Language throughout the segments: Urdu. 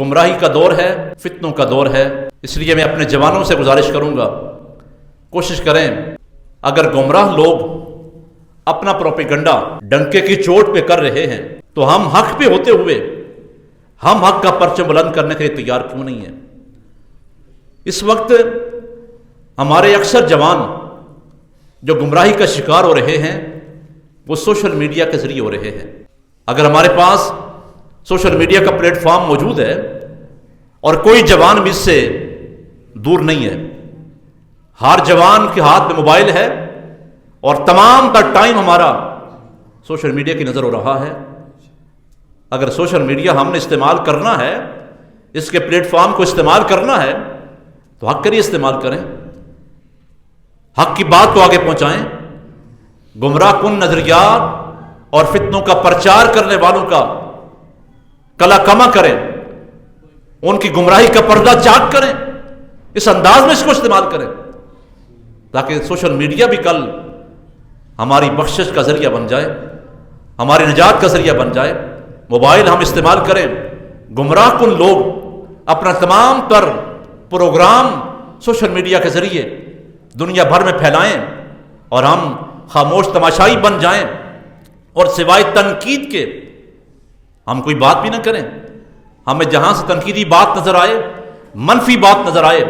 گمراہی کا دور ہے، فتنوں کا دور ہے، اس لیے میں اپنے جوانوں سے گزارش کروں گا، کوشش کریں اگر گمراہ لوگ اپنا پروپیگنڈا ڈنکے کی چوٹ پہ کر رہے ہیں تو ہم حق پہ ہوتے ہوئے ہم حق کا پرچم بلند کرنے کے لیے تیار کیوں نہیں ہیں؟ اس وقت ہمارے اکثر جوان جو گمراہی کا شکار ہو رہے ہیں وہ سوشل میڈیا کے ذریعے ہو رہے ہیں۔ اگر ہمارے پاس سوشل میڈیا کا پلیٹ فارم موجود ہے اور کوئی جوان بھی اس سے دور نہیں ہے، ہر جوان کے ہاتھ میں موبائل ہے اور تمام تر ٹائم ہمارا سوشل میڈیا کی نظر ہو رہا ہے۔ اگر سوشل میڈیا ہم نے استعمال کرنا ہے، اس کے پلیٹ فارم کو استعمال کرنا ہے تو حق کریے، استعمال کریں، حق کی بات کو آگے پہنچائیں، گمراہ کن نظریات اور فتنوں کا پرچار کرنے والوں کا کلا کما کریں، ان کی گمراہی کا پردہ چاک کریں، اس انداز میں اس کو استعمال کریں تاکہ سوشل میڈیا بھی کل ہماری بخشش کا ذریعہ بن جائے، ہماری نجات کا ذریعہ بن جائے۔ موبائل ہم استعمال کریں، گمراہ کن لوگ اپنا تمام تر پروگرام سوشل میڈیا کے ذریعے دنیا بھر میں پھیلائیں اور ہم خاموش تماشائی بن جائیں اور سوائے تنقید کے ہم کوئی بات بھی نہ کریں۔ ہمیں جہاں سے تنقیدی بات نظر آئے، منفی بات نظر آئے،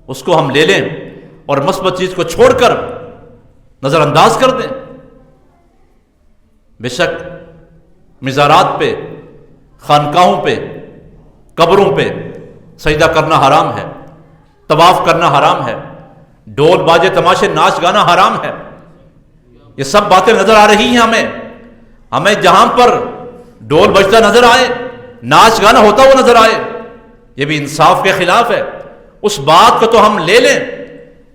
اس کو ہم لے لیں اور مثبت چیز کو چھوڑ کر نظر انداز کر دیں۔ بے شک مزارات پہ، خانقاہوں پہ، قبروں پہ سجدہ کرنا حرام ہے، طواف کرنا حرام ہے، ڈول باجے تماشے ناچ گانا حرام ہے۔ یہ سب باتیں نظر آ رہی ہیں ہمیں جہاں پر ڈول بجتا نظر آئے، ناچ گانا ہوتا ہوا نظر آئے، یہ بھی انصاف کے خلاف ہے۔ اس بات کو تو ہم لے لیں،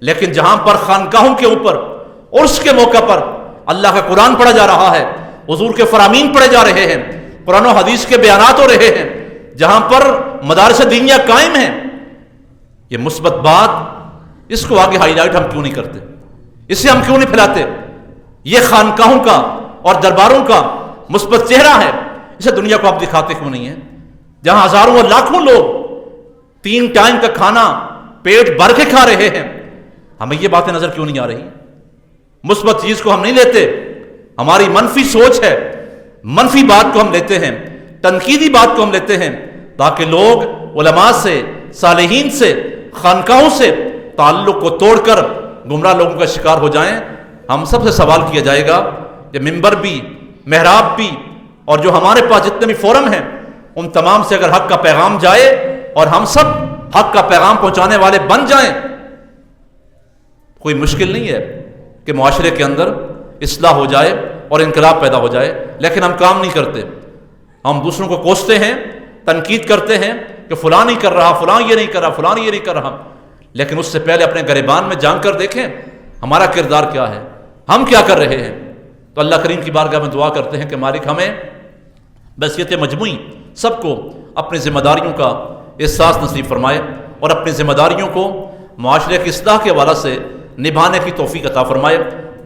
لیکن جہاں پر خانقاہوں کے اوپر عرس کے موقع پر اللہ کا قرآن پڑھا جا رہا ہے، حضور کے فرامین پڑھے جا رہے ہیں، قرآن و حدیث کے بیانات ہو رہے ہیں، جہاں پر مدارس دینیہ قائم ہیں، یہ مثبت بات، اس کو آگے ہائی لائٹ ہم کیوں نہیں کرتے؟ اسے ہم کیوں نہیں پھیلاتے؟ یہ خانقاہوں کا اور درباروں کا مثبت چہرہ ہے، اسے دنیا کو آپ دکھاتے کیوں نہیں ہیں؟ جہاں ہزاروں اور لاکھوں لوگ 3 ٹائم کا کھانا پیٹ بھر کے کھا رہے ہیں، ہمیں یہ باتیں نظر کیوں نہیں آ رہی؟ مثبت چیز کو ہم نہیں لیتے، ہماری منفی سوچ ہے، منفی بات کو ہم لیتے ہیں، تنقیدی بات کو ہم لیتے ہیں تاکہ لوگ علماء سے، صالحین سے، خانقاہوں سے تعلق کو توڑ کر گمراہ لوگوں کا شکار ہو جائیں۔ ہم سب سے سوال کیا جائے گا کہ ممبر بھی، محراب بھی، اور جو ہمارے پاس جتنے بھی فورم ہیں ان تمام سے اگر حق کا پیغام جائے اور ہم سب حق کا پیغام پہنچانے والے بن جائیں، کوئی مشکل نہیں ہے کہ معاشرے کے اندر اصلاح ہو جائے اور انقلاب پیدا ہو جائے، لیکن ہم کام نہیں کرتے۔ ہم دوسروں کو کوستے ہیں، تنقید کرتے ہیں کہ فلاں نہیں کر رہا، فلاں یہ نہیں کر رہا، فلاں یہ نہیں کر رہا، لیکن اس سے پہلے اپنے گریبان میں جان کر دیکھیں ہمارا کردار کیا ہے، ہم کیا کر رہے ہیں۔ تو اللہ کریم کی بارگاہ میں دعا کرتے ہیں کہ مالک ہمیں بحیثیت مجموعی سب کو اپنی ذمہ داریوں کا احساس نصیب فرمائے اور اپنی ذمہ داریوں کو معاشرے کی اصلاح کے حوالے سے نبھانے کی توفیق عطا فرمائے۔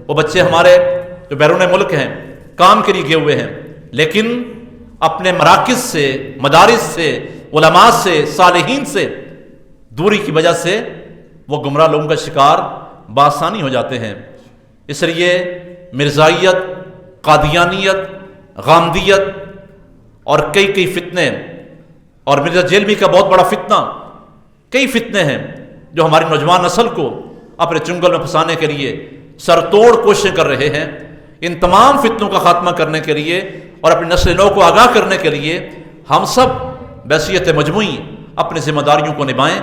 وہ بچے ہمارے جو بیرون ملک ہیں، کام کے لیے گئے ہوئے ہیں، لیکن اپنے مراکز سے، مدارس سے، علماء سے، صالحین سے دوری کی وجہ سے وہ گمراہ لوگوں کا شکار بآسانی ہو جاتے ہیں۔ اس لیے مرزائیت، قادیانیت، غامدیت اور کئی فتنے، اور مرزا جیلمی کا بہت بڑا فتنہ، کئی فتنے ہیں جو ہماری نوجوان نسل کو اپنے چنگل میں پھنسانے کے لیے سر توڑ کوششیں کر رہے ہیں۔ ان تمام فتنوں کا خاتمہ کرنے کے لیے اور اپنی نسل نو کو آگاہ کرنے کے لیے ہم سب بحیثیت مجموعی اپنی ذمہ داریوں کو نبھائیں۔